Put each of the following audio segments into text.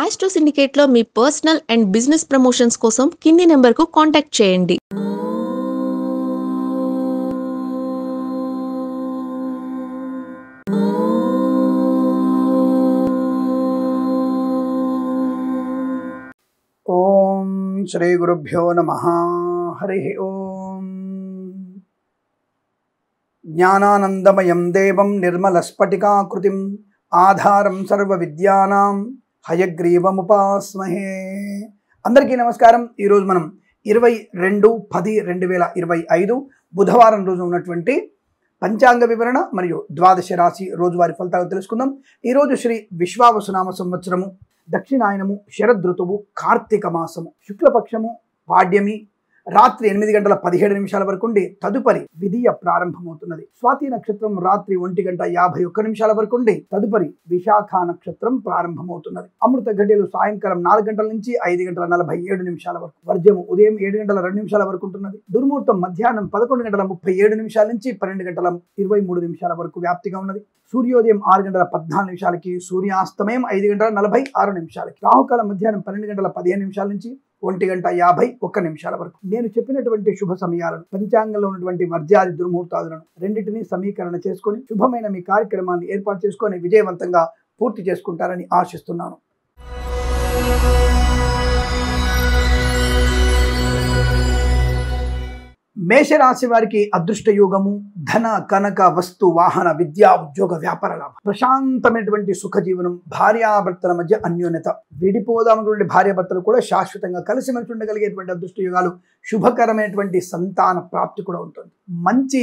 Maestro సిండికేట్లో మీ personal and business promotions కోసం కింది నెంబర్కు కాంటాక్ట్ చేయండి. ఓం శ్రీ గురుభ్యో నమః. హరి ఓం. జ్ఞానానందమయం దేవం నిర్మలస్ఫటికాకృతిం ఆధారం సర్వ విద్యానాం హయగ్రీవముపాస్మహే. అందరికీ నమస్కారం. ఈరోజు మనం 22/10/2025 బుధవారం రోజు ఉన్నటువంటి పంచాంగ వివరణ మరియు ద్వాదశ రాశి రోజువారి ఫలితాలు తెలుసుకుందాం. ఈరోజు శ్రీ విశ్వావసునామ సంవత్సరము, దక్షిణాయనము, శరదృతువు, కార్తీక మాసము, శుక్లపక్షము, పాడ్యమి, రాత్రి 8:17 వరకు ఉండి తదుపరి విధియ ప్రారంభమవుతున్నది. స్వాతి నక్షత్రం రాత్రి 1:51 వరకు ఉండి తదుపరి విశాఖ నక్షత్రం ప్రారంభమవుతున్నది. అమృత గడియలు సాయంకాలం 4 గంటల నుంచి 5:47 వరకు, వర్జము ఉదయం 7:02 వరకు ఉంటున్నది. దుర్ముహూర్తం మధ్యాహ్నం 11:37 నుంచి 12:23 వరకు వ్యాప్తిగా ఉన్నది. సూర్యోదయం 6:14 సూర్యాస్తమయం 5:46 రాహుకాలం మధ్యాహ్నం 12:15 నుంచి 1:51 వరకు. నేను చెప్పినటువంటి శుభ సమయాలను, పంచాంగంలో ఉన్నటువంటి వర్జ్యాది దుర్ముహూర్తాలను రెండింటినీ సమీకరణ చేసుకొని శుభమైన మీ కార్యక్రమాన్ని ఏర్పాటు చేసుకొని విజయవంతంగా పూర్తి చేసుకుంటారని ఆశిస్తున్నాను. మేషరాశి వారికి అదృష్ట యోగము, ధన కనక వస్తు వాహన విద్యా ఉద్యోగ వ్యాపార లాభం, ప్రశాంతమైనటువంటి సుఖ జీవనం, భార్యాభర్తల మధ్య అన్యోన్యత, విడిపోదామటువంటి భార్యాభర్తలు కూడా శాశ్వతంగా కలిసిమెలిసి ఉండగలిగేటువంటి అదృష్ట యోగాలు, శుభకరమైనటువంటి సంతాన ప్రాప్తి కూడా ఉంటుంది. మంచి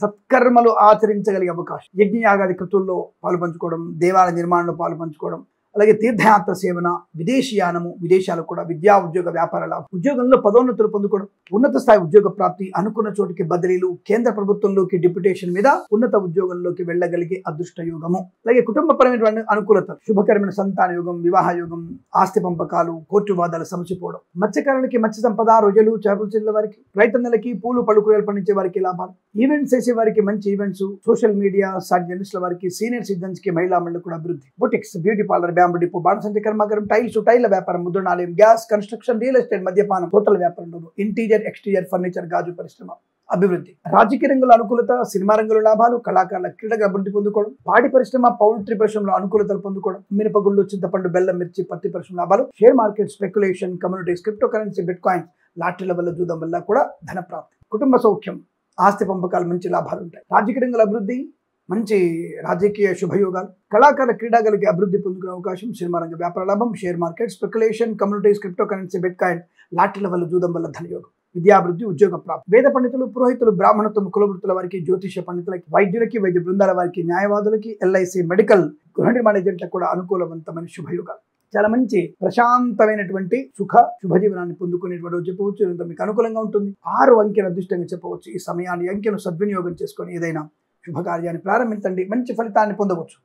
సత్కర్మలు ఆచరించగలిగే అవకాశం, యజ్ఞయాగాది కృతుల్లో పాలుపంచుకోవడం, దేవాలయ నిర్మాణంలో పాలుపంచుకోవడం, అలాగే తీర్థయాత్ర సేవన, విదేశీయానము, విదేశాలు కూడా, విద్యా ఉద్యోగ వ్యాపార లాభం, ఉద్యోగంలో పదోన్నతులు పొందుకోవడం, ఉన్నత స్థాయి ఉద్యోగ ప్రాప్తి, అనుకున్న చోటికి బదిలీలు, కేంద్ర ప్రభుత్వంలోకి డిప్యుటేషన్ మీద ఉన్నత ఉద్యోగంలోకి వెళ్ళగలిగే అదృష్ట యోగము, అలాగే కుటుంబపరమైనటువంటి అనుకూలత, శుభకరమైన సంతాన యోగం, వివాహ యోగం, ఆస్తి పంపకాలు, కోర్టు వాదాలు సమసిపోవడం, మత్స్యకారులకి మత్స్య సంపద, రొయ్యలు, చేపల చెట్ల వారికి, రైతన్నలకి పూలు పలుకులు పండించే వారికి లాభాలు, ఈవెంట్స్ చేసే వారికి మంచి ఈవెంట్స్, సోషల్ మీడియా సాటి జర్నలిస్టుల వారికి, సీనియర్ సిటిజన్స్ కి, మహిళా మండలి కూడా అభివృద్ధి, boutiques, beauty parlour, bamboo depot, బాణసంచ కర్మాగారం, టైల్స్, టైళ్ల వ్యాపారం, ముద్రణాలయం, గ్యాస్, కన్స్ట్రక్షన్, రియల్ ఎస్టేట్, మద్యపానం, హోటల్ వ్యాపారంలో, ఇంటీరియర్ ఎక్స్టీరియర్ ఫర్నిచర్, గాజు పరిశ్రమ అభివృద్ధి, రాజకీయ రంగంలో అనుకూలత, సినిమా రంగంలో లాభాలు, కళాకారుల క్రీడగా అభివృద్ధి పొందుకోవడం, పాడి పరిశ్రమ, పౌల్ట్రీ పరిశ్రమలో అనుకూలతలు పొందుకోవడం, మినపగుళ్ళు, చింతపండు, బెల్లం, మిర్చి, పత్తి పరిశ్రమ లాభాలు, share market, speculation, communities, crypto currency, bitcoins, లాటరీల వల్ల, జూదం వల్ల కూడా ధన ప్రాప్తి, కుటుంబ సౌఖ్యం, ఆస్తి పంపకాలు, మంచి లాభాలు ఉంటాయి. రాజకీయ రంగంలో అభివృద్ధి, మంచి రాజకీయ శుభయోగాలు, కళాకారుల క్రీడాగలకి అభివృద్ధి పొందుకునే అవకాశం, సినిమా రంగ వ్యాపార లాభం, share market, speculation, communities, crypto currency, bitcoin, లాటరీల వల్ల, జూదం వల్ల ధనయోగం, విద్యాభివృద్ధి, ఉద్యోగ ప్రాప్తి, వేద పండితులు, పురోహితులు, బ్రాహ్మణత్వం, కులవృత్తుల వారికి, జ్యోతిష పండితులకి, వైద్యులకి, వైద్య బృందాల వారికి, న్యాయవాదులకి, ఎల్ఐసి, మెడికల్, గృహ నిర్మాణ ఏజెంట్లకు కూడా అనుకూలవంతమైన శుభయోగాలు, చాలా మంచి ప్రశాంతమైనటువంటి శుభజీవనాన్ని పొందుకునేటువంటి రోజు చెప్పవచ్చు. ఇంత మీకు అనుకూలంగా ఉంటుంది. 6 అంకెను అదృష్టంగా చెప్పవచ్చు. ఈ సమయాన్ని, అంకెను సద్వినియోగం చేసుకొని ఏదైనా శుభకార్యాన్ని ప్రారంభించండి, మంచి ఫలితాన్ని పొందవచ్చు.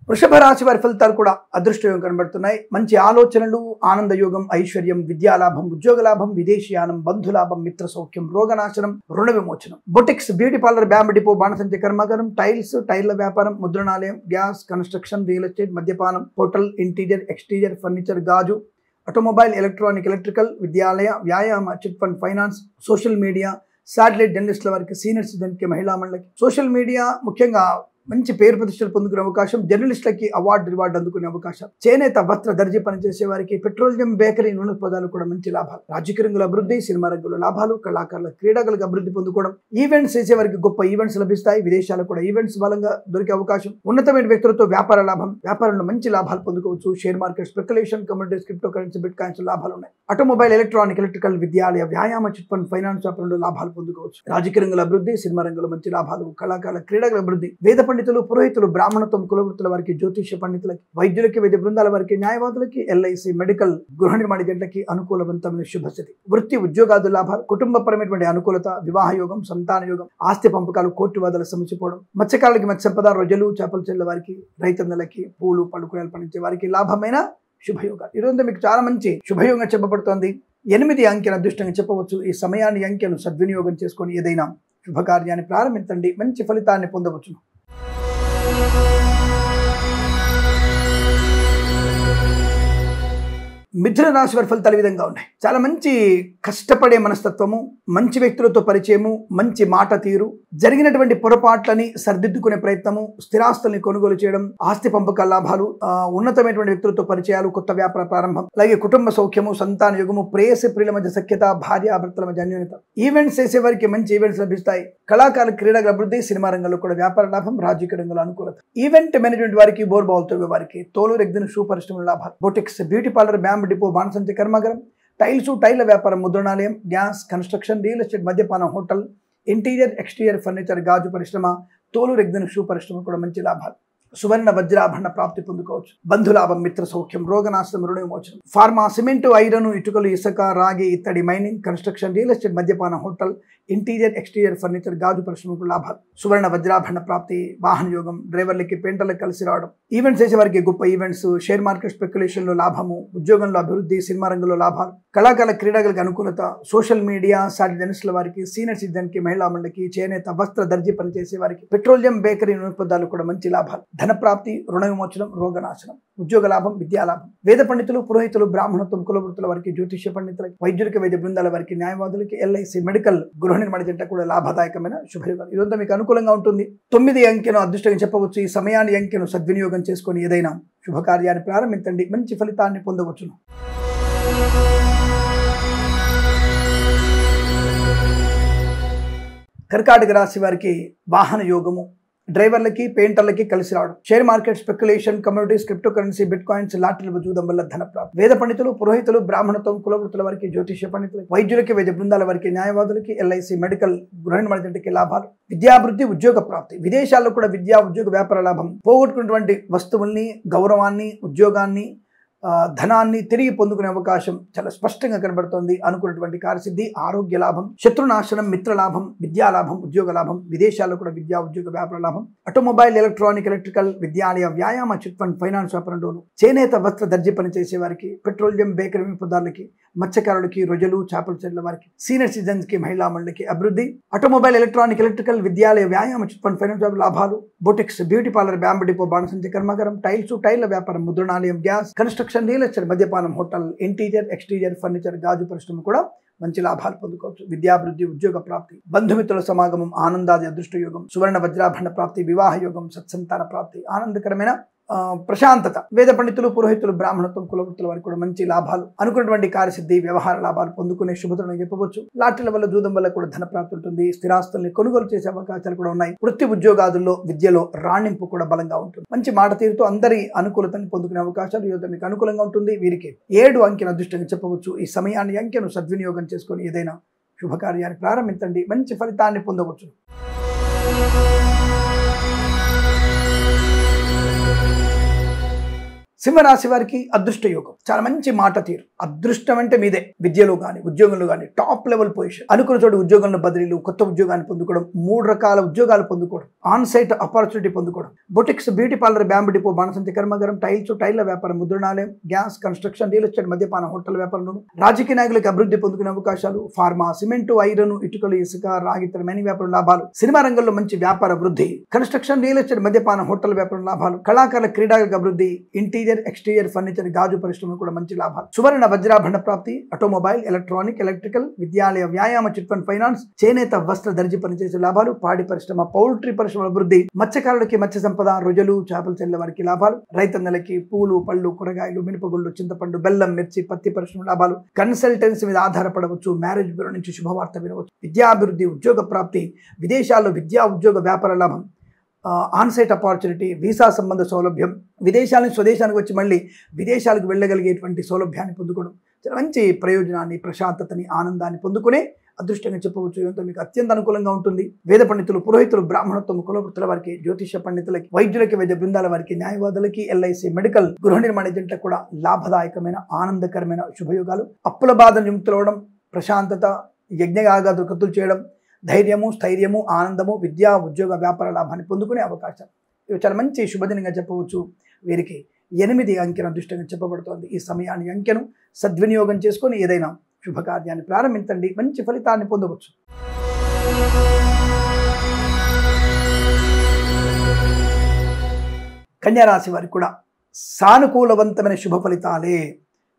వృషభ రాశి వారి ఫలితాలు కూడా అదృష్టయోగం కనబడుతున్నాయి. మంచి ఆలోచనలు, ఆనందయోగం, ఐశ్వర్యం, విద్యాలాభం, ఉద్యోగ లాభం, విదేశీయానం, బంధులాభం, మిత్ర సౌఖ్యం, రోగనాశనం, రుణ విమోచనం, boutiques, beauty parlour, bamboo depot, బాణసంచ కర్మాగారం, టైల్స్, టైళ్ల వ్యాపారం, ముద్రణాలయం, గ్యాస్, కన్స్ట్రక్షన్, రియల్ ఎస్టేట్, మద్యపానం, హోటల్, ఇంటీరియర్ ఎక్స్టీరియర్ ఫర్నిచర్, గాజు, ఆటోమొబైల్, ఎలక్ట్రానిక్, ఎలక్ట్రికల్, విద్యాలయ, వ్యాయామ, chit fund, finance, social media, satellite జర్నలిస్టుల వారికి, సీనియర్ సిటిజన్కి, మహిళా మండలికి, సోషల్ మీడియా ముఖ్యంగా మంచి పేరు ప్రతిష్టలు పొందుకునే అవకాశం, జర్నలిస్టులకి అవార్డు రివార్డు అందుకునే అవకాశం, చేనేత, వస్త్ర, దర్జీ పనిచేసే వారికి, పెట్రోలియం, బేకరీ, నూనె పదాలు కూడా మంచి లాభాలు, రాజకీయ రంగంలో అభివృద్ధి, సినిమా రంగంలో లాభాలు, కళాకారుల క్రీడాలకు అభివృద్ధి పొందుకోవడం, ఈవెంట్స్ చేసే వారికి గొప్ప ఈవెంట్స్ లభిస్తాయి, విదేశాలకు కూడా ఈవెంట్స్ బలంగా దొరికే అవకాశం, ఉన్నతమైన వ్యక్తులతో వ్యాపార లాభం, వ్యాపారంలో మంచి లాభాలు పొందుకోవచ్చు, share market, speculation, communities, crypto currency, bitcoins లాభాలు ఉన్నాయి, ఆటోమొబైల్, ఎలక్ట్రానిక్, ఎలక్ట్రికల్, విద్యాలయ, వ్యాయామ, చిట్ ఫండ్, ఫైనాన్స్ వ్యాపారంలో లాభాలు పొందుకోవచ్చు, రాజకీయ రంగంలో అభివృద్ధి, సినిమా రంగంలో మంచి లాభాలు, కళాకారుల క్రీడల అభివృద్ధి, వేద పండితులు, పురోహితులు, బ్రాహ్మణత్వం, కులవృత్తుల వారికి, జ్యోతిష పండితులకి, వైద్యులకి, వైద్య బృందాల వారికి, న్యాయవాదులకి, ఎల్ఐసి, మెడికల్, గృహ నిర్మాణ ఏజెంట్లకి అనుకూలవంతమైన శుభస్థితి, వృత్తి, ఉద్యోగాది లాభాలు, కుటుంబపరమైనటువంటి అనుకూలత, వివాహ యోగం, సంతాన యోగం, ఆస్తి పంపకాలు, కోర్టు వాదాలు సమసిపోవడం, మత్స్యకారులకి మత్స్య సంపద, రొయ్యలు, చేపల చెట్ల వారికి, రైతన్నలకి, పూలు పలుకులు పండించే వారికి లాభమైన శుభయోగాలు. ఈరోజు మీకు చాలా మంచి శుభయోగంగా చెప్పబడుతోంది. 8 అంకెను అదృష్టంగా చెప్పవచ్చు. ఈ సమయాన్ని, అంకెను సద్వినియోగం చేసుకొని ఏదైనా శుభకార్యాన్ని ప్రారంభించండి, మంచి ఫలితాన్ని పొందవచ్చును. మిథున రాశి వారి ఫలితాలు ఈ విధంగా ఉన్నాయి. చాలా మంచి కష్టపడే మనస్తత్వము, మంచి వ్యక్తులతో పరిచయము, మంచి మాట తీరు, జరిగినటువంటి పొరపాట్లని సరిదిద్దుకునే ప్రయత్నము, స్థిరాస్తుల్ని కొనుగోలు చేయడం, ఆస్తి పంపకాల లాభాలు, ఉన్నతమైనటువంటి వ్యక్తులతో పరిచయాలు, కొత్త వ్యాపార ప్రారంభం, అలాగే కుటుంబ సౌఖ్యము, సంతాన యుగము, ప్రేయసి ప్రియుల మధ్య సఖ్యత, భార్యాభర్తల మధ్య అన్యోన్యత. ఈవెంట్స్ చేసే వారికి మంచి ఈవెంట్స్ లభిస్తాయి. కళాకారుల క్రీడల అభివృద్ధి, సినిమా రంగంలో కూడా వ్యాపార లాభం, రాజకీయ రంగంలో అనుకూలత. ఈవెంట్ మేనేజ్మెంట్ వారికి, బోర్బావులతో వారికి, తోలు రెగ్దిన షూ పరిశ్రమల లాభాలు, boutiques, beauty parlour, bamboo depot, బాణసంచి కర్మాగారం, టైల్స్, టైళ్ల వ్యాపారం, ముద్రణాలయం, గ్యాస్, కన్స్ట్రక్షన్, రియల్ ఎస్టేట్, మద్యపానం, హోటల్, ఇంటీరియర్, ఎక్స్టీరియర్ ఫర్నిచర్, గాజు పరిశ్రమ, తోలు రెగ్దిన షూ పరిశ్రమ కూడా మంచి లాభాలు. సువర్ణ వజ్రాభరణ ప్రాప్తి పొందుకోవచ్చు. బంధులాభం, మిత్ర సౌఖ్యం, రోగనాశనం, రుణ విమోచనం. ఫార్మా, సిమెంటు, ఐరన్, ఇటుకలు, ఇసుక, రాగి, ఇత్తడి, మైనింగ్, కన్స్ట్రక్షన్, రియల్ ఎస్టేట్, మద్యపానం, హోటల్, ఇంటీరియర్, ఎక్స్టీరియర్ ఫర్నిచర్, గాజు పరిశ్రమకు లాభాలు. సువర్ణ వజ్రాభరణ ప్రాప్తి, వాహన యోగం, డ్రైవర్లకి పెయింటర్లకు కలిసి రావడం, ఈవెంట్స్ చేసే వారికి గొప్ప ఈవెంట్స్, షేర్ మార్కెట్ స్పెక్యులేషన్ లో లాభము, ఉద్యోగంలో అభివృద్ధి, సినిమా రంగంలో లాభాలు, కళాకారుల క్రీడలకు అనుకూలత, సోషల్ మీడియా సాటిజన్స్ల వారికి, సీనియర్ సిటిజన్ కి, మహిళా మండలికి, చేనేత, వస్త్ర, దర్జీ పనిచేసే వారికి, పెట్రోలియం, బేకరీ నిరుపదాలు కూడా మంచి లాభాలు. ధన ప్రాప్తి, రుణ విమోచనం, రోగనాశనం, ఉద్యోగ లాభం, విద్యాలాభం. వేద పండితులు, పురోహితులు, బ్రాహ్మణత్వం, కులవృత్తుల వారికి, జ్యోతిష్య పండితులకి, వైద్యులకి, వైద్య బృందాల వారికి, న్యాయవాదులకి, ఎల్ఐసి, మెడికల్, గృహ నిర్మాణ జంట కూడా లాభదాయకమైన శుభయోగాలు. ఇదంతా మీకు అనుకూలంగా ఉంటుంది. 9 అంకెను అదృష్టంగా చెప్పవచ్చు. ఈ సమయాన్ని అంకెను సద్వినియోగం చేసుకొని ఏదైనా శుభకార్యాన్ని ప్రారంభించండి, మంచి ఫలితాన్ని పొందవచ్చును. కర్కాటక రాశి వారికి వాహన యోగము, డ్రైవర్లకి, పెయింటర్లకి కలిసి రావడం, share market speculation, communities, crypto currency, bitcoins, లాటరీలు చూడడం వల్ల ధన ప్రాప్తి. వేద పండితులు, పురోహితులు, బ్రాహ్మణత్వం, కులవృత్తుల వారికి, జ్యోతిష్య పండితులకి, వైద్యులకి, వైద్య బృందాల వారికి, న్యాయవాదులకి, ఎల్ఐసి, మెడికల్, గృహ నిర్మాణ జంటకి లాభాలు. విద్యాభివృద్ధి, ఉద్యోగ ప్రాప్తి. విదేశాల్లో కూడా విద్యా, ఉద్యోగ, వ్యాపార లాభం. పోగొట్టుకున్నటువంటి వస్తువుల్ని, గౌరవాన్ని, ఉద్యోగాన్ని, ధనాన్ని తిరిగి పొందుకునే అవకాశం చాలా స్పష్టంగా కనబడుతోంది. అనుకున్నటువంటి కార్యసిద్ధి, ఆరోగ్య లాభం, శత్రునాశనం, మిత్రలాభం, విద్యాలాభం, ఉద్యోగ లాభం. విదేశాల్లో కూడా విద్యా, ఉద్యోగ, వ్యాపార లాభం. ఆటోమొబైల్, ఎలక్ట్రానిక్, ఎలక్ట్రికల్, విద్యాలయ, వ్యాయామ, చిట్ ఫండ్, ఫైనాన్స్ వ్యాపారంలోను, చేనేత, వస్త్ర, దర్జీ పనిచేసే వారికి, పెట్రోలియం, బేకరీ వినియోగదారులకి, మత్స్యకారులకి, రొయ్యలు, చేపల చెట్ల వారికి, సీనియర్ సిటిజన్స్ కి, మహిళా మండలికి అభివృద్ధి. ఆటోమొబైల్, ఎలక్ట్రానిక్, ఎలక్ట్రికల్, విద్యాలయ, వ్యాయామ, చిట్ ఫండ్, ఫైనాన్స్ లాభాలు. Boutiques, beauty parlour, bamboo depot, బాణసంచి కర్మాగారం, టైల్స్, టైళ్ల వ్యాపారం, ముద్రణాలయం, గ్యాస్, కన్స్ట్రక్షన్, రియల్ ఎస్టేట్, మద్యపానం, హోటల్, ఇంటీరియర్, ఎక్స్టీరియర్ ఫర్నిచర్, గాజు పరిశ్రమ కూడా మంచి లాభాలు పొందుకోవచ్చు. విద్యాభివృద్ధి, ఉద్యోగ ప్రాప్తి, బంధుమిత్రుల సమాగమం, ఆనందాది అదృష్ట యోగం, సువర్ణ వజ్రాభరణ ప్రాప్తి, వివాహ యోగం, సత్సంతాన ప్రాప్తి, ఆనందకరమైన ప్రశాంతత. వేద పండితులు, పురోహితులు, బ్రాహ్మణత్వం, కులవృత్తుల వారికి కూడా మంచి లాభాలు. అనుకున్నటువంటి కార్యసిద్ధి, వ్యవహార లాభాలు పొందుకునే శుభతను చెప్పవచ్చు. లాటరీల వల్ల, జూదం వల్ల కూడా ధన ప్రాప్తి ఉంటుంది. స్థిరాస్తుల్ని కొనుగోలు చేసే అవకాశాలు కూడా ఉన్నాయి. వృత్తి ఉద్యోగాదుల్లో, విద్యలో రాణింపు కూడా బలంగా ఉంటుంది. మంచి మాట తీరుతో అందరి అనుకూలతని పొందుకునే అవకాశాలు యువత మీకు అనుకూలంగా ఉంటుంది. వీరికి 7 అంకెను అదృష్టంగా చెప్పవచ్చు. ఈ సమయాన్ని అంకెను సద్వినియోగం చేసుకొని ఏదైనా శుభకార్యాన్ని ప్రారంభించండి, మంచి ఫలితాన్ని పొందవచ్చు. సింహరాశి వారికి అదృష్ట యోగం, చాలా మంచి మాట తీరు. అదృష్టం అంటే మీదే. విద్యలో కానీ, ఉద్యోగంలో కానీ టాప్ లెవెల్ పొజిషన్, అనుకున్న చోటు ఉద్యోగంలో బదిలీలు, కొత్త ఉద్యోగాన్ని పొందుకోవడం, 3 రకాల ఉద్యోగాలు పొందుకోవడం, ఆన్ సైట్ ఆపర్చునిటీ పొందుకోవడం, boutiques, beauty parlour, bamboo depot, బాణసంచి కర్మాగారం, టైల్స్, టైళ్ల వ్యాపారం, ముద్రణాలయం, గ్యాస్, కన్స్ట్రక్షన్, రియల్ ఎస్టేట్, మద్యపానం, హోటల్ వ్యాపారంలో, రాజకీయ నాయకులకు అభివృద్ధి పొందుకునే అవకాశాలు. ఫార్మా, సిమెంటు, ఐరన్, ఇటుకలు, ఇసుక, రాగి, ఇతర మైనింగ్ వ్యాపారం లాభాలు. సినిమా రంగంలో మంచి వ్యాపార వృద్ధి. కన్స్ట్రక్షన్, రియల్ ఎస్టేట్, మద్యపానం, హోటల్ వ్యాపారం లాభాలు. కళాకారుల క్రీడలకు అభివృద్ధి. ఇంటీరియర్, ఎక్స్టీరియర్ ఫర్నిచర్, గాజు పరిశ్రమ కూడా మంచి లాభాలు. సువర్ణ వజ్రాభరణ ప్రాప్తి. ఆటోమొబైల్, ఎలక్ట్రానిక్, ఎలక్ట్రికల్, విద్యాలయ, వ్యాయామ, చిట్ ఫండ్, ఫైనాన్స్, చేనేత, వస్త్ర, దర్జీ పనిచేసే లాభాలు. పాడి పరిశ్రమ, పౌల్ట్రీ పరిశ్రమ అభివృద్ధి. మత్స్యకారులకి మత్స్య సంపద, రొయ్యలు, చేపల చెల్ల వారికి లాభాలు. రైతన్నలకి పూలు, పళ్ళు, కూరగాయలు, మినపగుళ్ళు, చింతపండు, బెల్లం, మిర్చి, పత్తి పరిశ్రమ లాభాలు. కన్సల్టెన్సీ మీద ఆధారపడవచ్చు. మ్యారేజ్ బ్యూరో నుంచి శుభవార్త వినవచ్చు. విద్యాభివృద్ధి, ఉద్యోగ ప్రాప్తి. విదేశాల్లో విద్యా, ఉద్యోగ, వ్యాపార లాభం. ఆన్సైట్ ఆపర్చునిటీ, వీసా సంబంధ సౌలభ్యం, విదేశాల నుంచి స్వదేశానికి వచ్చి మళ్ళీ విదేశాలకు వెళ్ళగలిగేటువంటి సౌలభ్యాన్ని పొందుకోవడం, చాలా మంచి ప్రయోజనాన్ని, ప్రశాంతతని, ఆనందాన్ని పొందుకునే అదృష్టంగా చెప్పవచ్చు. ఇదంతా మీకు అత్యంత అనుకూలంగా ఉంటుంది. వేద పండితులు, పురోహితులు, బ్రాహ్మణత్వం, కులవృత్తుల వారికి, జ్యోతిష్య పండితులకి, వైద్యులకి, వైద్య బృందాల వారికి, న్యాయవాదులకి, ఎల్ఐసి, మెడికల్, గృహ నిర్మాణ ఏజెంట్లకు కూడా లాభదాయకమైన, ఆనందకరమైన శుభయోగాలు. అప్పుల బాధ విముక్తులవడం, ప్రశాంతత, యజ్ఞయాగాదులు కత్తులు చేయడం, ధైర్యము, స్థైర్యము, ఆనందము, విద్యా, ఉద్యోగ, వ్యాపార లాభాన్ని పొందుకునే అవకాశం. ఇవి చాలా మంచి శుభదినంగా చెప్పవచ్చు. వీరికి 8 అంకెను అదృష్టంగా చెప్పబడుతోంది. ఈ సమయాన్ని, అంకెను సద్వినియోగం చేసుకొని ఏదైనా శుభకార్యాన్ని ప్రారంభించండి, మంచి ఫలితాన్ని పొందవచ్చు. కన్యా రాశి వారికి కూడా సానుకూలవంతమైన శుభ ఫలితాలే.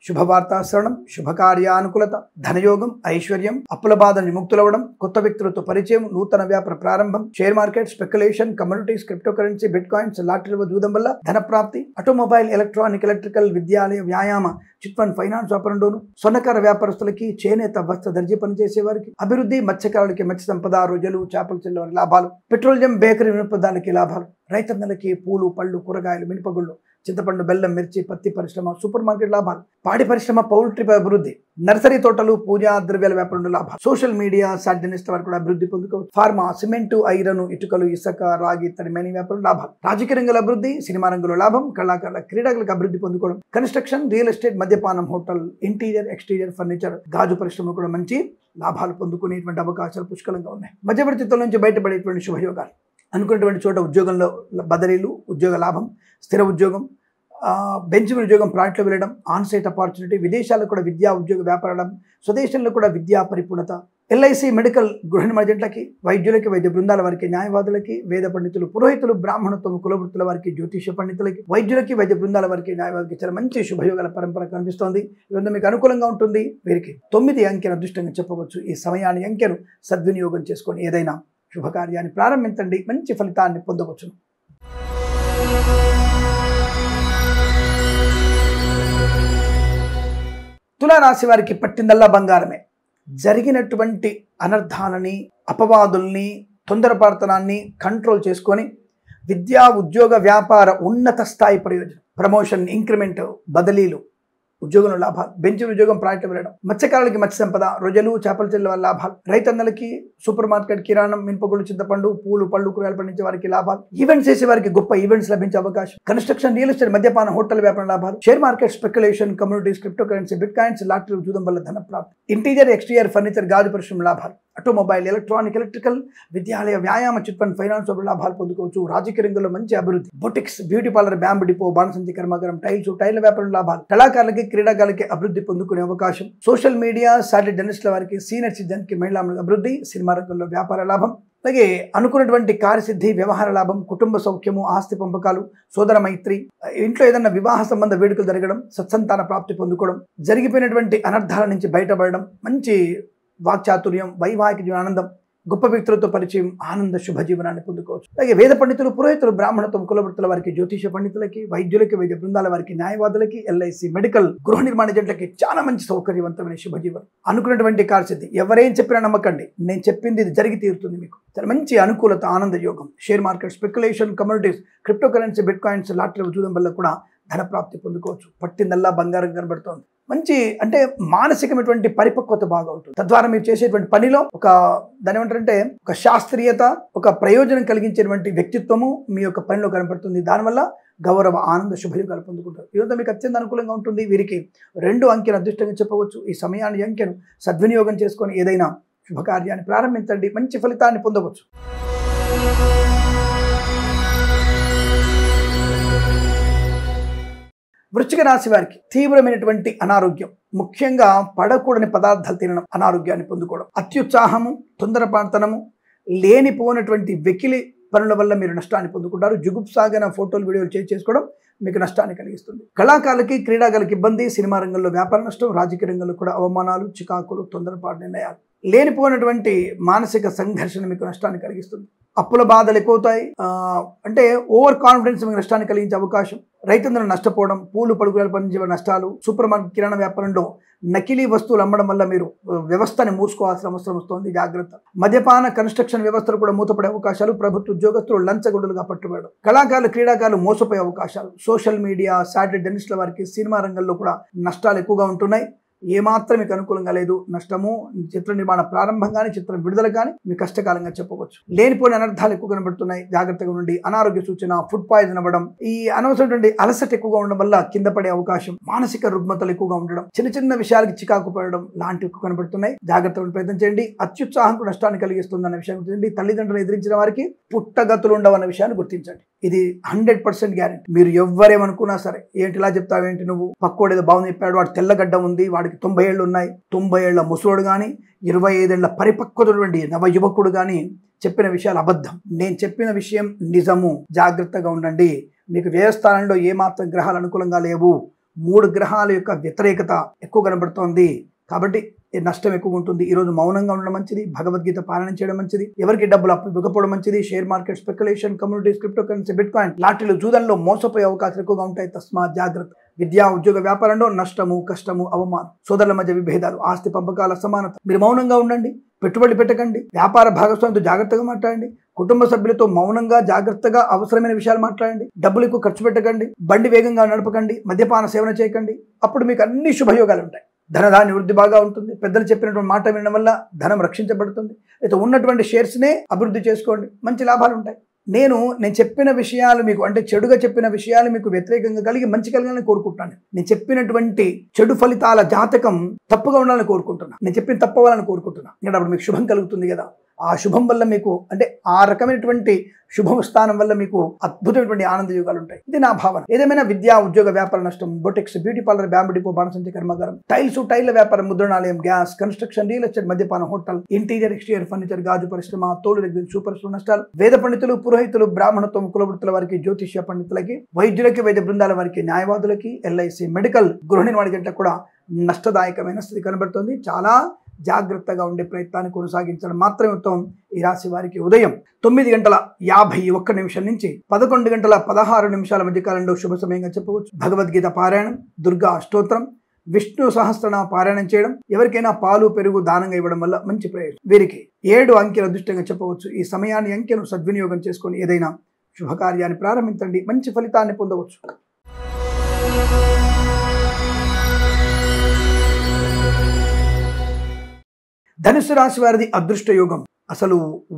శుభవార్తాశ్రవణం, శుభకార్యానుకూలత, ధనయోగం, ఐశ్వర్యం, అప్పుల బాధ విముక్తులవ్వడం, కొత్త వ్యక్తులతో పరిచయం, నూతన వ్యాపార ప్రారంభం, share market, speculation, communities, crypto currency, bitcoins, లాటరీలో జూదం వల్ల ధన ప్రాప్తి, ఆటోమొబైల్, ఎలక్ట్రానిక్, ఎలక్ట్రికల్, విద్యాలయ, వ్యాయామ, చిట్ ఫండ్, ఫైనాన్స్ వ్యాపారంలోను, స్వర్ణకార వ్యాపారస్తులకి, చేనేత, వస్త్ర, దర్జీ పనిచేసే వారికి అభివృద్ధి, మత్స్యకారులకి మత్స్య సంపద, రొయ్యలు, చేపలు చెల్లె వారికి లాభాలు, పెట్రోలియం, బేకరీ వినోదాలకి లాభాలు, రైతన్నలకి పూలు, పళ్ళు, కూరగాయలు, మినపగుళ్ళు, చింతపండు, బెల్లం, మిర్చి, పత్తి పరిశ్రమ, సూపర్ మార్కెట్ లాభాలు, పాడి పరిశ్రమ, పౌల్ట్రీ అభివృద్ధి, నర్సరీ తోటలు, పూజా ద్రవ్యాల వ్యాపారంలో లాభాలు, సోషల్ మీడియా సాటినిస్ట్ వారు కూడా అభివృద్ధి పొందుకోవచ్చు, ఫార్మా, సిమెంటు, ఐరన్, ఇటుకలు, ఇసుక, రాగి, ఇతర మెనీ వ్యాపారం లాభాలు, రాజకీయ రంగంలో అభివృద్ధి, సినిమా రంగంలో లాభం, కళాకారుల, క్రీడలకు అభివృద్ధి పొందుకోవడం, కన్స్ట్రక్షన్, రియల్ ఎస్టేట్, మద్యపానం, హోటల్, ఇంటీరియర్, ఎక్స్టీరియర్, ఫర్నిచర్, గాజు పరిశ్రమ కూడా మంచి లాభాలు పొందుకునేటువంటి అవకాశాలు పుష్కలంగా ఉన్నాయి. మధ్యవర్తిత్వం నుంచి బయటపడేటువంటి శుభయోగాలు, అనుకున్నటువంటి చోట ఉద్యోగంలో బదిలీలు, ఉద్యోగ లాభం, స్థిర ఉద్యోగం, బెంచ్ ఉద్యోగం, ప్రాజెక్టులో వెళ్ళడం, ఆన్సైట్ ఆపర్చునిటీ, విదేశాల్లో కూడా విద్యా ఉద్యోగ వ్యాపారం, స్వదేశంలో కూడా విద్యా పరిపూర్ణత, ఎల్ఐసి, మెడికల్, గృహ నిర్మాణాలకి, వైద్యులకి, వైద్య బృందాల వారికి, న్యాయవాదులకి, వేద పండితులు, పురోహితులు, బ్రాహ్మణత్వం, కులవృత్తుల వారికి, జ్యోతిష పండితులకి, వైద్యులకి, వైద్య బృందాల వారికి, న్యాయవాదికి చాలా మంచి శుభయోగాల పరంపర కనిపిస్తోంది. ఇవంతా మీకు అనుకూలంగా ఉంటుంది. వీరికి 9 అంకెను అదృష్టంగా చెప్పవచ్చు. ఈ సమయాన్ని అంకెను సద్వినియోగం చేసుకొని ఏదైనా శుభకార్యాన్ని ప్రారంభించండి, మంచి ఫలితాన్ని పొందవచ్చు. తులారాశి వారికి పట్టిందల్లా బంగారమే. జరిగినటువంటి అనర్థాలని, అపవాదుల్ని, తొందరపాటుతనాన్ని కంట్రోల్ చేసుకొని విద్యా, ఉద్యోగ, వ్యాపార ఉన్నత స్థాయి ప్రయోజనం, ప్రమోషన్, ఇంక్రిమెంట్, బదిలీలు, ఉద్యోగంలో లాభాలు, బెంచ్ ఉద్యోగం, ప్రాజెక్టు వెళ్ళడం, మత్స్యకారులకి మత్స్య సంపద, రొయ్యలు, చేపల చెల్లె వల్ల లాభాలు, రైతన్నలకి సూపర్ మార్కెట్, కిరాణం, మినపగుళ్ళు, చింతపండు, పూలు, పళ్ళు, కూరగాయలు పండించే వారికి లాభాలు, ఈవెంట్స్ చేసే వారికి గొప్ప ఈవెంట్స్ లభించే అవకాశం, కన్స్ట్రక్షన్, రియల్ ఎస్టేట్, మద్యపాన, హోటల్ వ్యాపారం లాభాలు, share market, speculation, communities, crypto currency, bit coins, lottery జూదం వల్ల ధన ప్రాప్తి, ఇంటీరియర్, ఎక్స్టీరియర్, ఫర్నిచర్, గాజు పరిశ్రమ లాభాలు, ఆటోమొబైల్, ఎలక్ట్రానిక్, ఎలక్ట్రికల్, విద్యాలయ, వ్యాయామ, చిట్ ఫండ్, ఫైనాన్స్ లాభాలు పొందుకోవచ్చు. రాజకీయ రంగంలో మంచి అభివృద్ధి, boutiques, beauty parlour, bamboo depot, బాణసంచి కర్మాగారం, టైల్ వ్యాపారం లాభాలు, కళాకారులకి, క్రీడాకారులకి అభివృద్ధి పొందుకునే అవకాశం, సోషల్ మీడియా సాటిలైట్ జర్నలిస్టుల వారికి, సీనియర్ సిటిజన్కి, మహిళా అభివృద్ధి, సినిమా రంగంలో వ్యాపార లాభం, అలాగే అనుకున్నటువంటి కార్యసిద్ధి, వ్యవహార లాభం, కుటుంబ సౌఖ్యము, ఆస్తి పంపకాలు, సోదర మైత్రి, ఇంట్లో ఏదైనా వివాహ సంబంధ వేడుకలు జరగడం, సత్సంతాన ప్రాప్తి పొందుకోవడం, జరిగిపోయినటువంటి అనర్థాల నుంచి బయటపడడం, మంచి వాక్చాతుర్యం, వైవాహిక ఆనందం, గొప్ప వ్యక్తులతో పరిచయం, ఆనంద శుభ జీవనాన్ని పొందుకోవచ్చు. అలాగే వేద పండితులు, పురోహితులు, బ్రాహ్మణత్వం, కులవృత్తుల వారికి, జ్యోతిష పండితులకి, వైద్యులకి, వైద్య బృందాల వారికి, న్యాయవాదులకి, ఎల్ఐసి, మెడికల్, గృహ నిర్మాణ ఏజెంట్లకి చాలా మంచి సౌకర్యవంతమైన శుభజీవనం, అనుకున్నటువంటి కార్యసిద్ధి. ఎవరేం చెప్పినా నమ్మకండి, నేను చెప్పింది ఇది జరిగి తీరుతుంది. మీకు చాలా మంచి అనుకూలత, ఆనంద యోగం, share market, speculation, communities, crypto currency, bit coins, lottery జూదం వల్ల కూడా ధన ప్రాప్తి పొందుకోవచ్చు. పట్టిందల్లా బంగారం కనబడుతోంది. మంచి అంటే మానసికమైనటువంటి పరిపక్వత బాగా ఉంటుంది. తద్వారా మీరు చేసేటువంటి పనిలో దాని ఏమంటారంటే ఒక శాస్త్రీయత, ఒక ప్రయోజనం కలిగించేటువంటి వ్యక్తిత్వము మీ యొక్క పనిలో కనపడుతుంది. దానివల్ల గౌరవ, ఆనంద, శుభయోగాలు పొందుకుంటారు. ఇదంతా మీకు అత్యంత అనుకూలంగా ఉంటుంది. వీరికి 2 అంకెను అదృష్టంగా చెప్పవచ్చు. ఈ సమయాన్ని, అంకెను సద్వినియోగం చేసుకొని ఏదైనా శుభకార్యాన్ని ప్రారంభించండి, మంచి ఫలితాన్ని పొందవచ్చు. వృశ్చిక రాశి వారికి తీవ్రమైనటువంటి అనారోగ్యం, ముఖ్యంగా పడకూడని పదార్థాలు తినడం, అనారోగ్యాన్ని పొందుకోవడం, అత్యుత్సాహము, తొందరపాటుతనము, లేనిపోయినటువంటి వెకిలి పనుల వల్ల మీరు నష్టాన్ని పొందుకుంటారు. జుగుప్సాగన ఫోటోలు, వీడియోలు చేసుకోవడం మీకు నష్టాన్ని కలిగిస్తుంది. కళాకారులకి, క్రీడాకారులకి ఇబ్బంది, సినిమా రంగంలో వ్యాపార నష్టం, రాజకీయ రంగంలో కూడా అవమానాలు, చికాకులు, తొందరపాటు నిర్ణయాలు, లేనిపోయినటువంటి మానసిక సంఘర్షణ మీకు నష్టాన్ని కలిగిస్తుంది. అప్పుల బాధలు ఎక్కువవుతాయి. అంటే ఓవర్ కాన్ఫిడెన్స్ మీకు నష్టాన్ని కలిగించే అవకాశం. రైతులను నష్టపోవడం, పూలు, పడుగులు పండించే నష్టాలు, సూపర్ మార్కెట్, కిరాణా వ్యాపారంలో నకిలీ వస్తువులు అమ్మడం వల్ల మీరు వ్యవస్థని మూసుకోవాల్సిన అవసరం వస్తుంది. జాగ్రత్త. మద్యపాన, కన్స్ట్రక్షన్ వ్యవస్థలు కూడా మూతపడే అవకాశాలు, ప్రభుత్వ ఉద్యోగస్తులు లంచగొండులుగా పట్టుబడడం, కళాకారులు, క్రీడాకారులు మోసపోయే అవకాశాలు, సోషల్ మీడియా సాటిలైట్ జర్నలిస్టుల వారికి సినిమా రంగంలో కూడా నష్టాలు ఎక్కువగా ఉంటున్నాయి. ఏమాత్రం మీకు అనుకూలంగా లేదు. నష్టము, చిత్ర నిర్మాణ ప్రారంభం కానీ, చిత్రం విడుదల కానీ మీకు కష్టకాలంగా చెప్పవచ్చు. లేనిపోయిన అనర్థాలు ఎక్కువ కనబడుతున్నాయి. జాగ్రత్తగా ఉండండి. అనారోగ్య సూచన, ఫుడ్ పాయిజన్ అవ్వడం, ఈ అనవసరమైనటువంటి అలసట ఎక్కువగా ఉండడం వల్ల కింద పడే అవకాశం, మానసిక రుగ్మతలు ఎక్కువగా ఉండడం, చిన్న చిన్న విషయాలకి చికాకు పడడం లాంటివి ఎక్కువ కనబడుతున్నాయి. జాగ్రత్తగా ప్రయత్నం చేయండి. అత్యుత్సాహం నష్టాన్ని కలిగిస్తుంది అన్న విషయాన్ని గుర్తించండి. తల్లిదండ్రులు ఎదిరించిన వారికి పుట్టగతులు ఉండవన్న విషయాన్ని గుర్తించండి. ఇది 100% గ్యారెంటీ. మీరు ఎవ్వరేమనుకున్నా సరే, ఏంటి ఇలా చెప్తావేంటి నువ్వు, పక్కోడు ఏదో బాగుంది చెప్పాడు, వాడు తెల్లగడ్డ ఉంది, వాడికి 90 ఏళ్ళు ఉన్నాయి, 90 ఏళ్ల ముసలోడు కానీ, 25 ఏళ్ల పరిపక్వత నవ యువకుడు కానీ చెప్పిన విషయాలు అబద్ధం, నేను చెప్పిన విషయం నిజము, జాగ్రత్తగా ఉండండి. మీకు వ్యయస్థానంలో ఏమాత్రం గ్రహాలు అనుకూలంగా లేవు, 3 గ్రహాల యొక్క వ్యతిరేకత ఎక్కువ కనబడుతోంది, కాబట్టి నష్టం ఎక్కువ ఉంటుంది. ఈరోజు మౌనంగా ఉండడం మంచిది, భగవద్గీత పారాయణం చేయడం మంచిది, ఎవరికి డబ్బులు అప్పు ఇవ్వకపోవడం మంచిది. Share market, speculation, communities, crypto currency, bitcoin, లాటరీలు, జూదంలో మోసపోయే అవకాశాలు ఎక్కువగా ఉంటాయి. తస్మాత్ జాగ్రత్త. విద్యా ఉద్యోగ వ్యాపారంలో నష్టము, కష్టము, అవమానం, సోదరుల మధ్య విభేదాలు, ఆస్తి పంపకాల సమానత. మీరు మౌనంగా ఉండండి, పెట్టుబడి పెట్టకండి, వ్యాపార భాగస్వామితో జాగ్రత్తగా మాట్లాడండి, కుటుంబ సభ్యులతో మౌనంగా జాగ్రత్తగా అవసరమైన విషయాలు మాట్లాడండి, డబ్బులు ఎక్కువ ఖర్చు పెట్టకండి, బండి వేగంగా నడపకండి, మద్యపాన సేవన చేయకండి. అప్పుడు మీకు అన్ని శుభయోగాలు ఉంటాయి. ధనధాన్య వృద్ధి బాగా ఉంటుంది. పెద్దలు చెప్పినటువంటి మాట వినడం వల్ల ధనం రక్షించబడుతుంది. అయితే ఉన్నటువంటి షేర్స్నే అభివృద్ధి చేసుకోండి, మంచి లాభాలు ఉంటాయి. నేను చెప్పిన విషయాలు మీకు అంటే చెడుగా చెప్పిన విషయాలు మీకు వ్యతిరేకంగా కలిగి మంచి కలగాలని కోరుకుంటున్నాను. నేను చెప్పినటువంటి చెడు ఫలితాల జాతకం తప్పుగా ఉండాలని కోరుకుంటున్నాను. నేను చెప్పిన తప్పు అవ్వాలని కోరుకుంటున్నాను. ఎందుకంటే అప్పుడు మీకు శుభం కలుగుతుంది కదా. ఆ శుభం వల్ల మీకు అంటే ఆ రకమైనటువంటి శుభం స్థానం వల్ల మీకు అద్భుతమైనటువంటి ఆనంద యోగాలు ఉంటాయి. ఇది నా భావన. ఏదేమైనా విద్యా ఉద్యోగ వ్యాపార నష్టం, boutiques, beauty parlour, bamboo depot, బాణసంచ కర్మాగారం, టైల్స్, టైళ్ల వ్యాపారం, ముద్రణాలయం, గ్యాస్, కన్స్ట్రక్షన్, రియల్ ఎస్టేట్, మద్యపాన, హోటల్, ఇంటీరియర్, ఎక్స్టీరియర్ ఫర్నిచర్, గాజు పరిశ్రమ, తోలు రెగ్యులర్, సూపర్ నష్టాలు. వేద పండితులు, పురోహితులు, బ్రాహ్మణత్వం, కులవృత్తుల వారికి, జ్యోతిష్య పండితులకి, వైద్యులకి, వైద్య బృందాల వారికి, న్యాయవాదులకి, ఎల్ఐసి, మెడికల్, గృహ నిర్మాణ జంటలకు కూడా నష్టదాయకమైన స్థితి కనబడుతుంది. చాలా జాగ్రత్తగా ఉండే ప్రయత్నాన్ని కొనసాగించడం మాత్రమే ఉత్తమం. ఈ రాశి వారికి ఉదయం 9:51 నుంచి 11:16 మధ్య కాలంలో శుభ సమయంగా చెప్పవచ్చు. భగవద్గీత పారాయణం, దుర్గా స్తోత్రం, విష్ణు సహస్రనామ పారాయణం చేయడం, ఎవరికైనా పాలు పెరుగు దానంగా ఇవ్వడం వల్ల మంచి ప్రయోజనం. వీరికి 7 అంకెల అదృష్టంగా చెప్పవచ్చు. ఈ సమయాన్ని అంకెను సద్వినియోగం చేసుకొని ఏదైనా శుభకార్యాన్ని ప్రారంభించండి, మంచి ఫలితాన్ని పొందవచ్చు. ధనుసు రాశి వారిది అదృష్ట యోగం. అసలు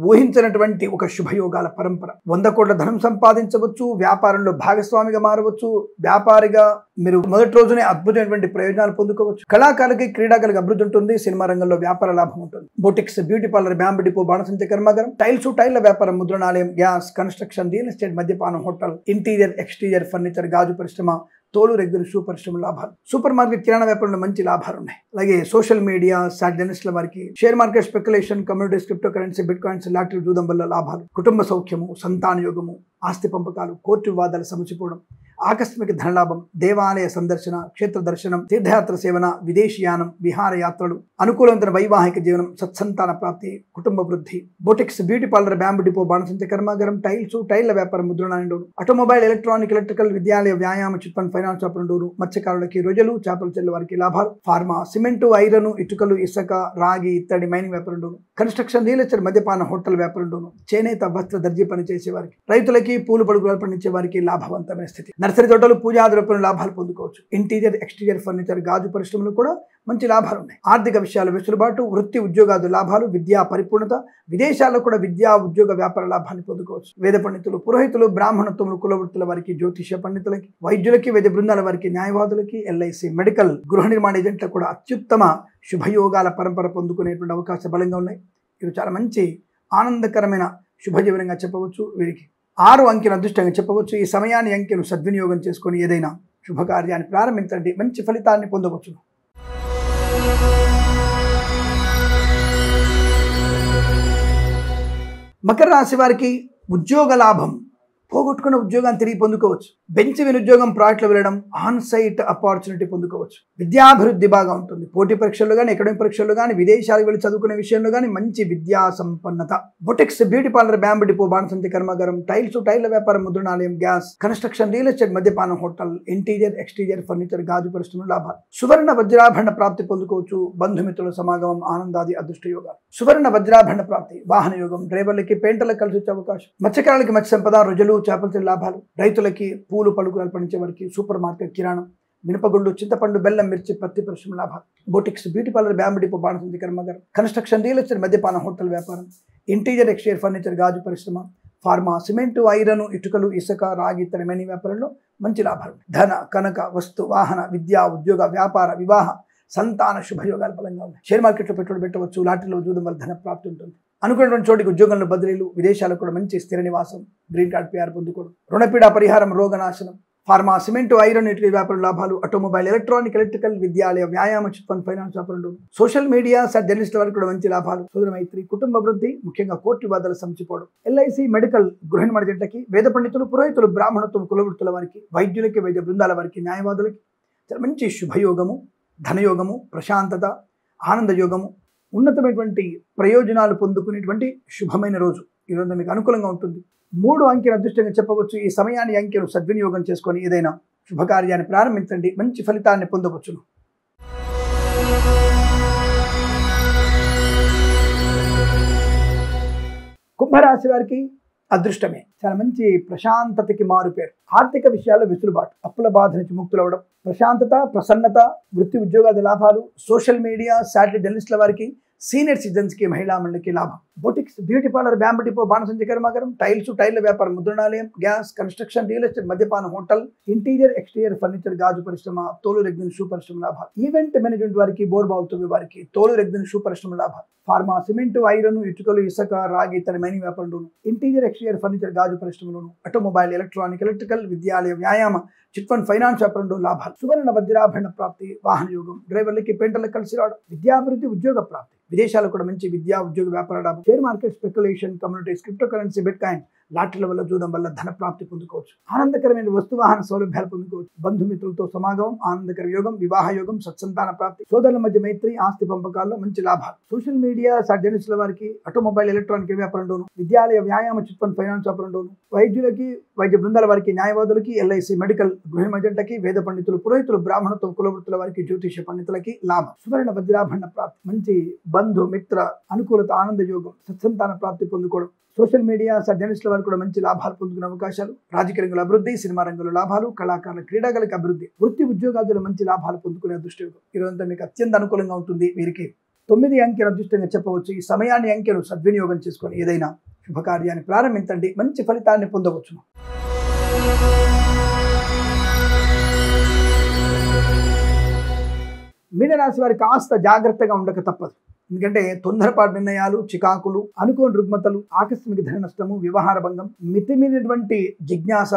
ఊహించినటువంటి ఒక శుభయోగాల పరంపర. 100 కోట్ల ధనం సంపాదించవచ్చు, వ్యాపారంలో భాగస్వామిగా మారవచ్చు, వ్యాపారిగా మీరు మొదటి రోజునే అద్భుతమైనటువంటి ప్రయోజనాలు పొందుకోవచ్చు. కళాకారులకి, క్రీడాకారులకు అభివృద్ధి ఉంటుంది. సినిమా రంగంలో వ్యాపార లాభం ఉంటుంది. Boutiques, beauty parlour, bamboo depot, బాణసంచ కర్మాగారం, టైల్స్, టైళ్ల వ్యాపారం, ముద్రణాలయం, గ్యాస్, కన్స్ట్రక్షన్, రియల్ ఎస్టేట్, మద్యపానం, హోటల్, ఇంటీరియర్, ఎక్స్టీరియర్ ఫర్నిచర్, గాజు పరిశ్రమ, తోలు రెగ్యులర్, షూ పరిశ్రమ లాభాలు. సూపర్ మార్కెట్, కిరాణా వ్యాపారంలో మంచి లాభాలు ఉన్నాయి. అలాగే సోషల్ మీడియా, జర్నలిస్టుల వారికి, share market, speculation, communities, crypto currency, bit coins, lottery, జూదం వల్ల లాభాలు. కుటుంబ సౌఖ్యము, సంతాన యోగము, ఆస్తి పంపకాలు, కోర్టు వివాదాలు సమసిపోవడం, ఆకస్మిక ధనలాభం, దేవాలయ సందర్శన, క్షేత్ర దర్శనం, తీర్థయాత్ర సేవన, విదేశీయానం, విహారయాత్రలు, అనుకూలవంతమైన వైవాహిక జీవనం, సత్సంతాన ప్రాప్తి, కుటుంబ వృద్ధి. Boutiques, beauty parlour, bamboo depot, బాణసంచ కర్మాగారం, టైల్స్, టైళ్ల వ్యాపారం, ముద్రణాలయం, ఆటోమొబైల్, ఎలక్ట్రానిక్, ఎలక్ట్రికల్, విద్యాలయ, వ్యాయామ, చిట్ ఫండ్, ఫైనాన్స్ వ్యాపారం, మత్స్యకారులకి, రొయ్యలు, చేపల చెల్లెల వారికి లాభాలు. ఫార్మా, సిమెంటు, ఐరన్, ఇటుకలు, ఇసుక, రాగి ఇత్తడి, మైనింగ్ వ్యాపారం, కన్స్ట్రక్షన్, రియల్ ఎస్టేట్, మద్యపాన, హోటల్ వ్యాపారం, చేనేత, వస్త్ర, దర్జీ పని చేసే వారికి, రైతులకి, పూలు పడుగులు పండించే వారికి లాభవంతమైన స్థితి. నర్సరీ తోటలు, పూజాది రూపంలో లాభాలు పొందుకోవచ్చు. ఇంటీరియర్, ఎక్స్టీరియర్ ఫర్నిచర్, గాజు పరిశ్రమలు కూడా మంచి లాభాలు ఉన్నాయి. ఆర్థిక విషయాల వెసులుబాటు, వృత్తి ఉద్యోగాది లాభాలు, విద్యా పరిపూర్ణత, విదేశాల్లో కూడా విద్యా ఉద్యోగ వ్యాపార లాభాన్ని పొందుకోవచ్చు. వేద పండితులు, పురోహితులు, బ్రాహ్మణత్వములు, కులవృత్తుల వారికి, జ్యోతిష్య పండితులకి, వైద్యులకి, వైద్య బృందాల వారికి, న్యాయవాదులకి, ఎల్ఐసి, మెడికల్, గృహ నిర్మాణ ఏజెంట్లకు కూడా అత్యుత్తమ శుభయోగాల పరంపర పొందుకునేటువంటి అవకాశం బలంగా ఉన్నాయి. ఇది చాలా మంచి ఆనందకరమైన శుభజీవనంగా చెప్పవచ్చు. వీరికి 6 అంకెను అదృష్టంగా చెప్పవచ్చు. ఈ సమయాన్ని అంకెను సద్వినియోగం చేసుకొని ఏదైనా శుభకార్యాన్ని ప్రారంభించండి, మంచి ఫలితాన్ని పొందవచ్చు. మకర రాశి వారికి ఉద్యోగ లాభం. పోగొట్టుకున్న ఉద్యోగాన్ని తిరిగి పొందుకోవచ్చు. బెంచ్ ఉద్యోగం ప్రాజెక్టులు వెళ్ళడం, ఆన్ సైట్ ఆపర్చునిటీ పొందుకోవచ్చు. విద్యాభివృద్ధి బాగా ఉంటుంది. పోటీ పరీక్షల్లో కానీ, అకాడమిక్ పరీక్షల్లో కానీ, విదేశాలకు వెళ్ళి చదువుకునే విషయంలో కానీ మంచి విద్యా సంపన్నత. Boutiques, beauty parlour, bamboo depot, బాణసంచ కర్మాగారం, టైల్స్, టైళ్ల వ్యాపారం, ముద్రణాలయం, గ్యాస్, కన్స్ట్రక్షన్, రియల్ ఎస్టేట్, మద్యపానం, హోటల్, ఇంటీరియర్, ఎక్స్టీరియర్ ఫర్నిచర్, గాజు పరిశ్రమ లాభాలు. సువర్ణ వజ్రాభరణ ప్రాప్తి పొందుకోవచ్చు. బంధుమిత్రుల సమాగమం, ఆనందాది అదృష్ట యోగాలు. సువర్ణ వజ్రాభరణ ప్రాప్తి, వాహన యోగం, డ్రైవర్లకి, పెయింటర్లకు కలిసి వచ్చే అవకాశం. మత్స్యకారులకి మత్స్య సంపద, రుజులు, చేపల లాభాలు. రైతులకి, పూలు పలుకులు పండించే వారికి, సూపర్ మార్కెట్, కిరాణం, మినపగుళ్ళు, చింతపండు, బెల్లం, మిర్చి, పత్తి పరిశ్రమ లాభాలు. Boutiques, beauty parlour, bamboo depot, బాణసంచ కర్మాగారం, కన్స్ట్రక్షన్, రియల్ ఎస్టేట్, మద్యపాన, హోటల్ వ్యాపారం, ఇంటీరియర్, ఎక్స్టీరియర్ ఫర్నిచర్, గాజు పరిశ్రమ, ఫార్మా, సిమెంటు, ఐరన్, ఇటుకలు, ఇసుక, రాగి ఇత్తడి, మైనింగ్ వ్యాపారంలో మంచి లాభాలు. ధన, కనక, వస్తు, వాహన, విద్యా, ఉద్యోగ, వ్యాపార, వివాహ, సంతాన శుభయోగాలు బలంగా ఉన్నాయి. షేర్ మార్కెట్లో పెట్టుబడి పెట్టవచ్చు. లాటరీలో జూదం వల్ల ధన ప్రాప్తి ఉంటుంది. అనుకున్నటువంటి చోటికి ఉద్యోగంలో బదిలీలు, విదేశాలకు కూడా మంచి స్థిర నివాసం, గ్రీన్ కార్డ్ PR పొందుకోవడం, రుణపీడ పరిహారం, రోగనాశనం, ఫార్మా, సిమెంట్, ఐరన్, ఇటుక వ్యాపార లాభాలు, ఆటోమొబైల్, ఎలక్ట్రానిక్, ఎలక్ట్రికల్, విద్యాలయ, వ్యాయామ, చిట్ ఫండ్, ఫైనాన్స్ వ్యాపారంలో, సోషల్ మీడియా, జర్నలిస్టుల వరకు కూడా మంచి లాభాలు, సోదర మైత్రి, కుటుంబ అభివృద్ధి, ముఖ్యంగా కోర్టు వివాదాలు సమసిపోవడం, ఎల్ఐసి, మెడికల్, గృహిణి మణిజంటకి, వేద పండితులు, పురోహితులు, బ్రాహ్మణత్వం, కులవృత్తుల వారికి, వైద్యులకి, వైద్య బృందాల వారికి, న్యాయవాదులకి చాలా మంచి శుభయోగము, ధనయోగము, ప్రశాంతత, ఆనందయోగము, ఉన్నతమైనటువంటి ప్రయోజనాలు పొందుకునేటువంటి శుభమైన రోజు. ఈరోజు మీకు అనుకూలంగా ఉంటుంది. 3 అంకెను అదృష్టంగా చెప్పవచ్చు. ఈ సమయాన్ని అంకెను సద్వినియోగం చేసుకొని ఏదైనా శుభకార్యాన్ని ప్రారంభించండి, మంచి ఫలితాన్ని పొందవచ్చును. కుంభరాశి వారికి అదృష్టమే. చాలా మంచి ప్రశాంతతకి మారుపేరు. ఆర్థిక విషయాల్లో వెసులుబాటు, అప్పుల బాధ నుంచి ముక్తులవడం, ప్రశాంతత, ప్రసన్నత, వృత్తి ఉద్యోగాది లాభాలు, సోషల్ మీడియా, శాటిలైట్ జర్నలిస్టుల వారికి, సీనియర్ సిటిజన్స్కి, మహిళా మండలికి లాభం. Boutiques, beauty parlour, bamboo depot, బాణసంచ కర్మాగారం, టైల్స్, టైర్ల వ్యాపారం, ముద్రణాలయం, గ్యాస్, కన్స్ట్రక్షన్, రియల్ ఎస్టేట్, మద్యపాన, హోటల్, ఇంటీరియర్, ఎక్స్టీరియర్, ఫర్నిచర్, గాజు పరిశ్రమ, తోలు రెగ్జిన్ షూ పరిశ్రమ లాభాలు. ఈవెంట్ మేనేజ్మెంట్ వారికి, బోర్బావులు తవ్వే వారికి, తోలు రెగ్జిన్ షూ పరిశ్రమ లాభాలు. ఫార్మా, సిమెంట్, ఐరన్, ఇటుకలు, ఇసుక, రాగి, ఇతర మైనింగ్ వ్యాపారంలోను, ఇంటీరియర్, ఎక్స్టీరియర్, ఫర్నిచర్, గాజు పరిశ్రమలోను, ఆటోమొబైల్, ఎలక్ట్రానిక్, ఎలక్ట్రికల్, విద్యాలయ, వ్యాయామ, చిట్ ఫండ్, ఫైనాన్స్ వ్యాపారంలో లాభాలు. సువర్ణ వజ్రాభరణ ప్రాప్తి, వాహన యోగం, డ్రైవర్లకి, పెయింటర్లకు కలిసి రావడం, విద్యాభివృద్ధి, ఉద్యోగ ప్రాప్తి, విదేశాలకు కూడా మంచి విద్యా ఉద్యోగ వ్యాపార లాభం, share market, speculation, communities, crypto currency, bitcoin, లాటరీల వల్ల, జూదం వల్ల ధన ప్రాప్తి పొందుకోవచ్చు. ఆనందకరమైన వస్తు వాహన సౌలభ్యాలు పొందుకోవచ్చు. బంధుమిత్రులతో సమాగమం, ఆనందకర యోగం, వివాహ యోగం, సత్సంతాన ప్రాప్తి, సోదరుల మధ్య మైత్రి, ఆస్తి పంపకాల్లో మంచి లాభాలు. సోషల్ మీడియా, జర్నలిస్టుల వారికి, ఆటోమొబైల్, ఎలక్ట్రానిక్ వ్యాపారంలోను, విద్యాలయ, వ్యాయామ, చిట్ ఫండ్, ఫైనాన్స్ వ్యాపారంలోను, వైద్యులకి, వైద్య బృందాల వారికి, న్యాయవాదులకి, ఎల్ఐసి, మెడికల్, గృహిణి మణిజంటకి, వేద పండితులు, పురోహితులు, బ్రాహ్మణత్వం, కులవృత్తుల వారికి, జ్యోతిష పండితులకి లాభం. సువర్ణ వజ్రాభరణ ప్రాప్తి, మంచి బంధు మిత్ర అనుకూలత, ఆనంద యోగం, సత్సంతాన ప్రాప్తి పొందుకోవడం. సోషల్ మీడియా, జర్నలిస్టుల వారికి కూడా మంచి లాభాలు పొందుకునే అవకాశాలు. రాజకీయ రంగంలో అభివృద్ధి, సినిమా రంగంలో లాభాలు, కళాకారుల, క్రీడాకారులకు అభివృద్ధి, వృత్తి ఉద్యోగాదులు మంచి లాభాలు పొందుకునే అదృష్టయోగం. ఈరోజంతా మీకు అత్యంత అనుకూలంగా ఉంటుంది. వీరికి 9 అంకెను అదృష్టంగా చెప్పవచ్చు. ఈ సమయాన్ని అంకెను సద్వినియోగం చేసుకొని ఏదైనా శుభకార్యాన్ని ప్రారంభించండి, మంచి ఫలితాన్ని పొందవచ్చును. మీనరాశి వారికి కాస్త జాగ్రత్తగా ఉండక తప్పదు. ఎందుకంటే తొందరపాటు నిర్ణయాలు, చికాకులు, అనుకోని రుగ్మతలు, ఆకస్మిక ధన నష్టము, వ్యవహార భంగం, మితిమీరినటువంటి జిజ్ఞాస,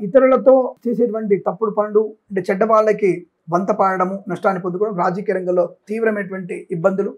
ఇతరులతో చేసేటువంటి తప్పుడు పనులు, అంటే చెడ్డ వాళ్ళకి వంత పాడడము, నష్టాన్ని పొందుకోవడం, రాజకీయ రంగంలో తీవ్రమైనటువంటి ఇబ్బందులు,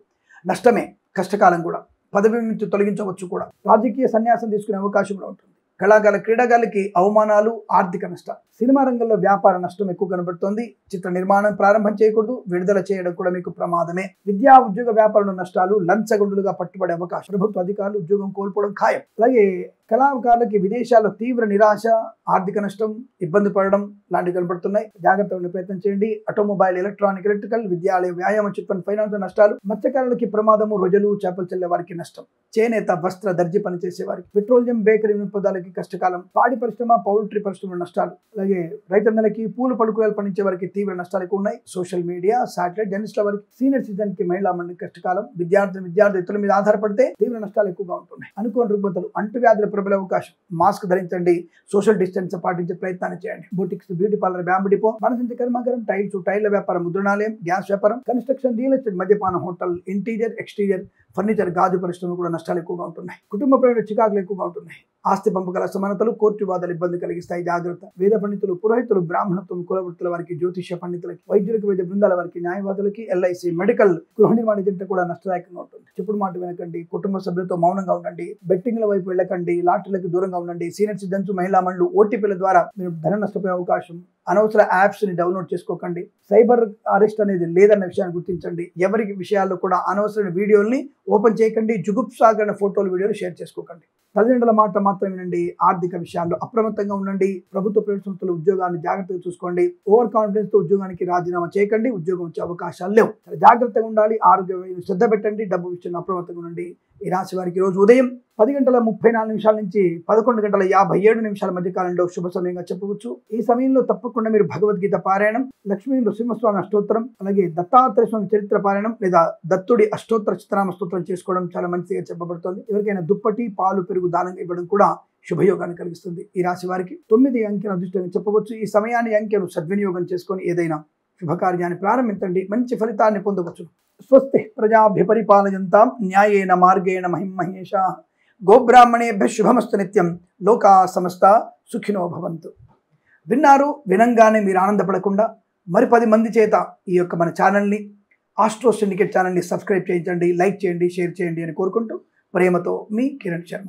నష్టమే, కష్టకాలం కూడా, పదవి నుంచి తొలగించవచ్చు కూడా, రాజకీయ సన్యాసం తీసుకునే అవకాశం కూడా ఉంటుంది. కళాకారుల, క్రీడాకారులకి అవమానాలు, ఆర్థిక నష్టాలు, సినిమా రంగంలో వ్యాపార నష్టం ఎక్కువ కనబడుతోంది. చిత్ర నిర్మాణం ప్రారంభం చేయకూడదు, విడుదల చేయడం కూడా మీకు ప్రమాదమే. విద్యా ఉద్యోగ వ్యాపారంలో నష్టాలు, లంచగొండులుగా పట్టుబడే అవకాశం, ప్రభుత్వ అధికారులు ఉద్యోగం కోల్పోవడం ఖాయం. అలాగే కళాకారులకి విదేశాల్లో తీవ్ర నిరాశ, ఆర్థిక నష్టం, ఇబ్బంది పడడం లాంటివి కనబడుతున్నాయి. జాగ్రత్తగా ఉండే ప్రయత్నం చేయండి. ఆటోమొబైల్, ఎలక్ట్రానిక్, ఎలక్ట్రికల్, విద్యాలయ, వ్యాయామ, చిట్ ఫండ్, ఫైనాన్స్ నష్టాలు, మత్స్యకారులకి ప్రమాదము, రొజలు, చేపలు చెల్లే వారికి నష్టం, చేనేత, వస్త్ర, దర్జీ పనిచేసే వారికి, పెట్రోలియం, బేకరీ వినోదాలకి కష్టకాలం, పాడి పరిశ్రమ, పౌల్ట్రీ పరిశ్రమ నష్టాలు, అలాగే రైతన్నలకి, పూలు పలుకురాలు పండించే వారికి తీవ్ర నష్టాలు ఎక్కువ ఉన్నాయి. సోషల్ మీడియా, శాటిలైట్ జర్నలిస్టుల వారికి, సీనియర్ సిటిజన్ కి, మహిళా మండలికి కష్టకాలం, విద్యార్థులు ఇతరుల మీద ఆధారపడితే తీవ్ర నష్టాలు ఎక్కువగా ఉంటున్నాయి. అనుకోని రుగ్మతలు, అంటువ్యాధుల ప్రబల అవకాశం, మాస్క్ ధరించండి, సోషల్ డిస్టెన్స్ పాటించే ప్రయత్నాన్ని చేయండి. Boutiques, beauty parlour, bamboo depot, బాణసంచ కర్మాగారం, టైల్స్, టైర్ల వ్యాపారం, ముద్రణాలయం, గ్యాస్ వ్యాపారం, కన్స్ట్రక్షన్, రియల్ ఎస్టేట్, మద్యపాన, హోటల్, ఇంటీరియర్, ఎక్స్టీరియర్, ఫర్నిచర్, గాజు పరిశ్రమ కూడా నష్టాలు ఎక్కువగా ఉంటున్నాయి. కుటుంబ ప్రయాణ చికాకులు ఎక్కువగా ఉంటున్నాయి. ఆస్తి పంపకాల అసమానతలు, కోర్టు వివాదాలు ఇబ్బంది కలిగిస్తాయి. జాగ్రత్త. వేద పండితులు, పురోహితులు, బ్రాహ్మణత్వం, కులవృత్తుల వారికి, జ్యోతిష పండితులకి, వైద్యులకి, వైద్య బృందాల వారికి, న్యాయవాదులకి, ఎల్ఐసి, మెడికల్, గృహ నిర్మాణ జంట కూడా నష్టదాయకంగా ఉంటుంది. చెప్పుడు మాట వినకండి, కుటుంబ సభ్యులతో మౌనంగా ఉండండి, బెట్టింగ్ల వైపు వెళ్ళకండి, లాటరీలకు దూరంగా ఉండండి. సీనియర్ సిటిజన్స్, మహిళా మండలు, ఓటీపీల ద్వారా మీరు ధన నష్టపోయే అవకాశం. అనవసర యాప్స్ ని డౌన్లోడ్ చేసుకోకండి. సైబర్ అరెస్ట్ అనేది లేదన్న విషయాన్ని గుర్తించండి. ఎవరి విషయాల్లో కూడా అనవసరమైన వీడియోల్ని ఓపెన్ చేయకండి. జుగుప్సాగరణ ఫోటోలు, వీడియోలు షేర్ చేసుకోకండి. తల్లిదండ్రుల మాట మాత్రం వినండి. ఆర్థిక విషయాల్లో అప్రమత్తంగా ఉండండి. ప్రభుత్వ ప్రైవేట్ సంస్థల ఉద్యోగాన్ని జాగ్రత్తగా చూసుకోండి. ఓవర్ కాన్ఫిడెన్స్ తో ఉద్యోగానికి రాజీనామా చేయకండి. ఉద్యోగం వచ్చే అవకాశాలు లేవు. జాగ్రత్తగా ఉండాలి. ఆరోగ్య శ్రద్ధ పెట్టండి. డబ్బు విషయంలో అప్రమత్తంగా ఉండండి. ఈ రాశి వారికి రోజు ఉదయం 10:34 నుంచి 11:57 మధ్య కాలంలో శుభ సమయంగా చెప్పవచ్చు. ఈ సమయంలో తప్పకుండా మీరు భగవద్గీత పారాయణం, లక్ష్మీ నృసింహస్వామి అష్టోత్తరం, అలాగే దత్తాత్రేయ స్వామి చరిత్ర పారాయణం లేదా దత్తుడి అష్టోత్తర చిత్రనామ స్తోత్రం చేసుకోవడం చాలా మంచిగా చెప్పబడుతుంది. ఎవరికైనా దుప్పటి, పాలు, పెరుగు దానంగా ఇవ్వడం కూడా శుభయోగాన్ని కలిగిస్తుంది. ఈ రాశి వారికి 9 అంకెను అదృష్టంగా చెప్పవచ్చు. ఈ సమయాన్ని అంకెను సద్వినియోగం చేసుకొని ఏదైనా శుభకార్యాన్ని ప్రారంభించండి. మంచి ఫలితాన్ని పొందవచ్చు. స్వస్తి ప్రజాభ్య పరిపాలయంతాం న్యాయేన మార్గేణ మహిం మహేషాః. గోబ్రాహ్మణేభ్యః శుభమస్తు నిత్యం. లోకా సమస్తా సుఖినో భవంతు. విన్నారు, వినంగానే మీరు ఆనందపడకుండా మరి 10 మంది చేత ఈ యొక్క మన ఛానల్ని, ఆస్ట్రో సిండికేట్ ఛానల్ని సబ్స్క్రైబ్ చేయించండి, లైక్ చేయండి, షేర్ చేయండి అని కోరుకుంటూ ప్రేమతో మీ కిరణ్ శర్మ.